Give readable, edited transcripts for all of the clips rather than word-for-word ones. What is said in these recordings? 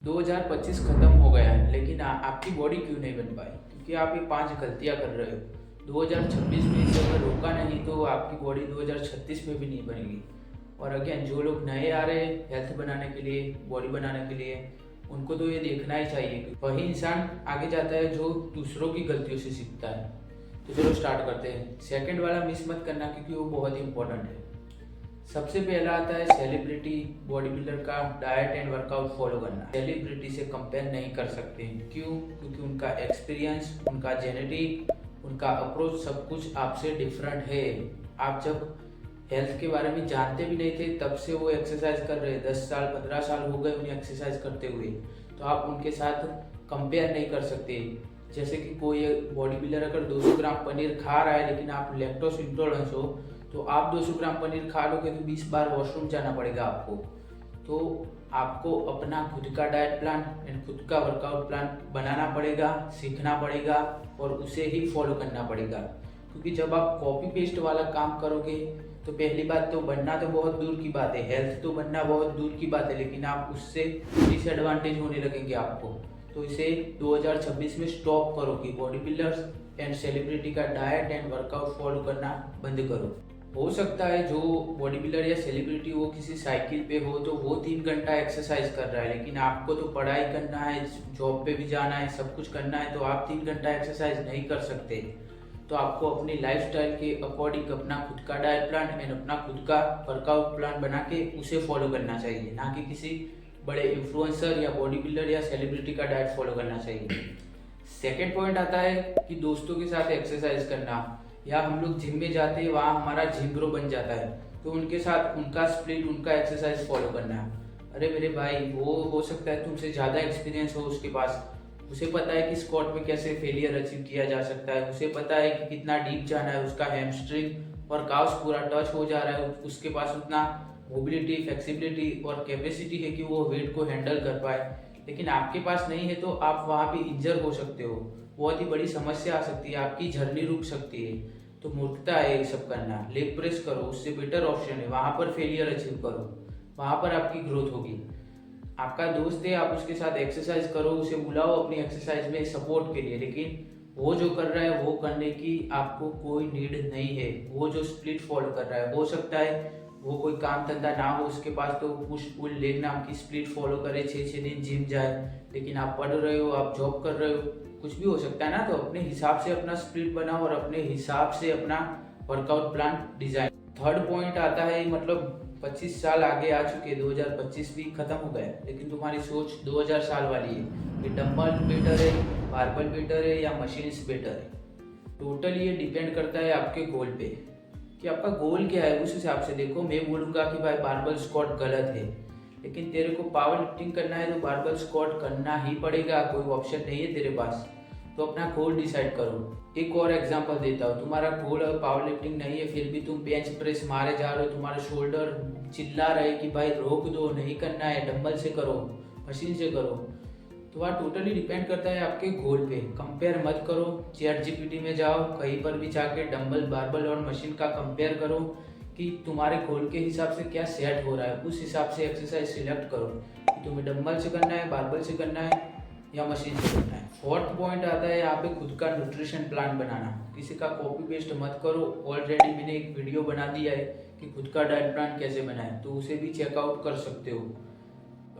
2025 खत्म हो गया है, लेकिन आपकी बॉडी क्यों नहीं बन पाई? क्योंकि आप ये 5 गलतियाँ कर रहे हो। 2026 में इसे अगर रोका नहीं तो आपकी बॉडी 2036 में भी नहीं बनेगी। और अगेन, जो लोग नए आ रहे हैं हेल्थ बनाने के लिए, बॉडी बनाने के लिए, उनको तो ये देखना ही चाहिए कि वही इंसान आगे जाता है जो दूसरों की गलतियों से सीखता है। तो चलो स्टार्ट करते हैं। सेकंड वाला मिस मत करना, क्योंकि वो बहुत ही इंपॉर्टेंट है। सबसे पहला आता है सेलिब्रिटी बॉडी बिल्डर का डाइट एंड वर्कआउट फॉलो करना। सेलिब्रिटी से कंपेयर नहीं कर सकते। क्यों? क्योंकि उनका एक्सपीरियंस, उनका जेनेटिक, उनका अप्रोच सब कुछ आपसे डिफरेंट है। आप जब हेल्थ के बारे में जानते भी नहीं थे तब से वो एक्सरसाइज कर रहे हैं। 10 साल 15 साल हो गए उन्हें एक्सरसाइज करते हुए, तो आप उनके साथ कंपेयर नहीं कर सकते। जैसे कि कोई बॉडी बिल्डर अगर 200 ग्राम पनीर खा रहा है लेकिन आप लैक्टोज इंटॉलरेंस हो, तो आप 200 ग्राम पनीर खा लोगे तो 20 बार वॉशरूम जाना पड़ेगा आपको। तो आपको अपना खुद का डाइट प्लान एंड खुद का वर्कआउट प्लान बनाना पड़ेगा, सीखना पड़ेगा और उसे ही फॉलो करना पड़ेगा। क्योंकि जब आप कॉपी पेस्ट वाला काम करोगे तो पहली बात तो बनना तो बहुत दूर की बात है, हेल्थ तो बनना बहुत दूर की बात है, लेकिन आप उससे डिसएडवांटेज होने लगेंगे आपको। तो इसे 2026 में स्टॉप करो कि बॉडी बिल्डर्स एंड सेलिब्रिटी का डाइट एंड वर्कआउट फॉलो करना बंद करो। हो सकता है जो बॉडी बिल्डर या सेलिब्रिटी वो किसी साइकिल पे हो तो वो 3 घंटा एक्सरसाइज कर रहा है, लेकिन आपको तो पढ़ाई करना है, जॉब पे भी जाना है, सब कुछ करना है, तो आप 3 घंटा एक्सरसाइज नहीं कर सकते। तो आपको अपनी लाइफस्टाइल के अकॉर्डिंग अपना खुद का डाइट प्लान एंड अपना खुद का वर्कआउट प्लान बना के उसे फॉलो करना चाहिए, ना कि किसी बड़े इन्फ्लुएंसर या बॉडी बिल्डर या सेलिब्रिटी का डाइट फॉलो करना चाहिए। सेकेंड पॉइंट आता है कि दोस्तों के साथ एक्सरसाइज करना, या हम लोग जिम में जाते हैं, वहाँ हमारा जिम ब्रो बन जाता है, तो उनके साथ उनका स्प्लिट, उनका एक्सरसाइज फॉलो करना है। अरे मेरे भाई, वो हो सकता है तुमसे ज़्यादा एक्सपीरियंस हो उसके पास, उसे पता है कि स्क्वाट में कैसे फेलियर अचीव किया जा सकता है, उसे पता है कि कितना डीप जाना है, उसका हैमस्ट्रिंग और काउस पूरा टच हो जा रहा है, उसके पास उतना मोबिलिटी, फ्लेक्सिबिलिटी और कैपेसिटी है कि वो वेट को हैंडल कर पाए। लेकिन आपके पास नहीं है तो आप वहाँ पे इंजर हो सकते हो, बहुत ही बड़ी समस्या आ सकती है, आपकी जर्नी रुक सकती है। तो मूर्खता है ये सब करना। लेग प्रेस करो, उससे बेटर ऑप्शन है, वहाँ पर फेलियर अचीव करो, वहाँ पर आपकी ग्रोथ होगी। आपका दोस्त है, आप उसके साथ एक्सरसाइज करो, उसे बुलाओ अपनी एक्सरसाइज में सपोर्ट के लिए, लेकिन वो जो कर रहा है वो करने की आपको कोई नीड नहीं है। वो जो स्प्लिट फॉलो कर रहा है, हो सकता है वो कोई काम धंधा ना हो उसके पास तो पुश पुल लेग नाम की स्प्लिट फॉलो करे, 6-6 दिन जिम जाए, लेकिन आप पढ़ रहे हो, आप जॉब कर रहे हो, कुछ भी हो सकता है ना। तो अपने हिसाब से अपना स्प्लिट बनाओ और अपने हिसाब से अपना workout plan design. Third point आता है, मतलब 25 साल आगे आ चुके, 2025 भी खत्म हो गया, लेकिन तुम्हारी सोच 2000 साल वाली है कि डंबल बेटर है, बारबल बेटर है या मशीन्स बेटर है। टोटली ये डिपेंड करता है आपके गोल पे कि आपका गोल क्या है, उस हिसाब से देखो। मैं बोलूँगा कि भाई बारबल स्क्वाट गलत है, लेकिन तेरे को पावर लिफ्टिंग करना है तो बारबल स्क्वाट करना ही पड़ेगा, कोई ऑप्शन नहीं है तेरे पास। तो अपना गोल डिसाइड करो। एक और एग्जांपल देता हूँ, तुम्हारा गोल पावर लिफ्टिंग नहीं है, फिर भी तुम बेंच प्रेस मारे जा रहे हो, तुम्हारे शोल्डर चिल्ला रहे कि भाई रोक दो, नहीं करना है, डंबल से करो, मशीन से करो। तो वहाँ टोटली डिपेंड करता है आपके गोल पे। कंपेयर मत करो, चैट जीपीटी में जाओ, कहीं पर भी जाके डंबल, बारबल और मशीन का कंपेयर करो कि तुम्हारे गोल के हिसाब से क्या सेट हो रहा है, उस हिसाब से एक्सरसाइज सिलेक्ट करो कि तुम्हें डंबल से करना है, बारबल से करना है या मशीन से करना है। फोर्थ पॉइंट आता है यहाँ पे खुद का न्यूट्रिशन प्लान बनाना। किसी का कॉपी पेस्ट मत करो। ऑलरेडी मैंने एक वीडियो बना दिया है कि खुद का डाइट प्लान कैसे बनाएं, तो उसे भी चेकआउट कर सकते हो।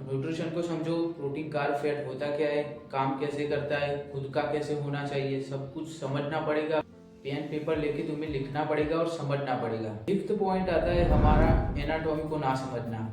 न्यूट्रिशन को समझो, प्रोटीन, कार्ब, फैट होता क्या है, काम कैसे करता है, खुद का कैसे होना चाहिए, सब कुछ समझना पड़ेगा। पेन पेपर लेके तुम्हें लिखना पड़ेगा और समझना पड़ेगा। फिफ्थ पॉइंट आता है हमारा एनाटॉमी को ना समझना।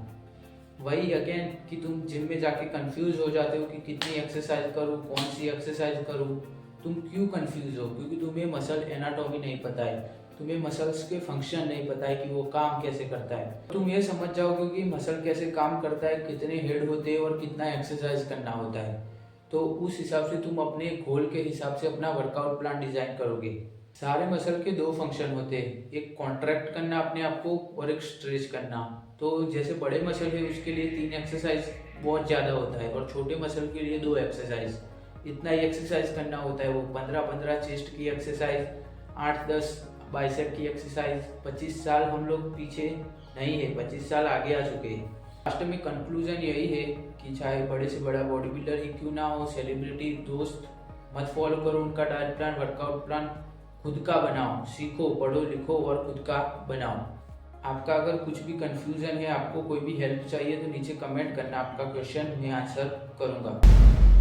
वही अगेन कि तुम जिम में जाके कंफ्यूज हो जाते हो कि कितनी एक्सरसाइज करूँ, कौन सी एक्सरसाइज करूँ। तुम क्यों कंफ्यूज हो? क्योंकि तुम्हें मसल एनाटॉमी नहीं पता है, तुम्हें मसल्स के फंक्शन नहीं पता है कि वो काम कैसे करता है। तुम ये समझ जाओगे कि मसल कैसे काम करता है, कितने हेड होते हैं और कितना एक्सरसाइज करना होता है, तो उस हिसाब से तुम अपने गोल के हिसाब से अपना वर्कआउट प्लान डिजाइन करोगे। सारे मसल के 2 फंक्शन होते हैं, एक कॉन्ट्रैक्ट करना अपने आप को और एक स्ट्रेच करना। तो जैसे बड़े मसल है उसके लिए 3 एक्सरसाइज बहुत ज़्यादा होता है और छोटे मसल के लिए 2 एक्सरसाइज, इतना ही एक्सरसाइज करना होता है। वो 15-15 चेस्ट की एक्सरसाइज, 8-10 बाइसेप की एक्सरसाइज। 25 साल हम लोग पीछे नहीं है, 25 साल आगे आ चुके हैं। लास्ट में कंक्लूजन यही है कि चाहे बड़े से बड़ा बॉडी बिल्डर ही क्यों ना हो, सेलिब्रिटी, दोस्त, मत फॉलो करो उनका डाइट प्लान, वर्कआउट प्लान, खुद का बनाओ, सीखो, पढ़ो, लिखो और खुद का बनाओ। आपका अगर कुछ भी कंफ्यूजन है, आपको कोई भी हेल्प चाहिए तो नीचे कमेंट करना, आपका क्वेश्चन मैं आंसर करूँगा।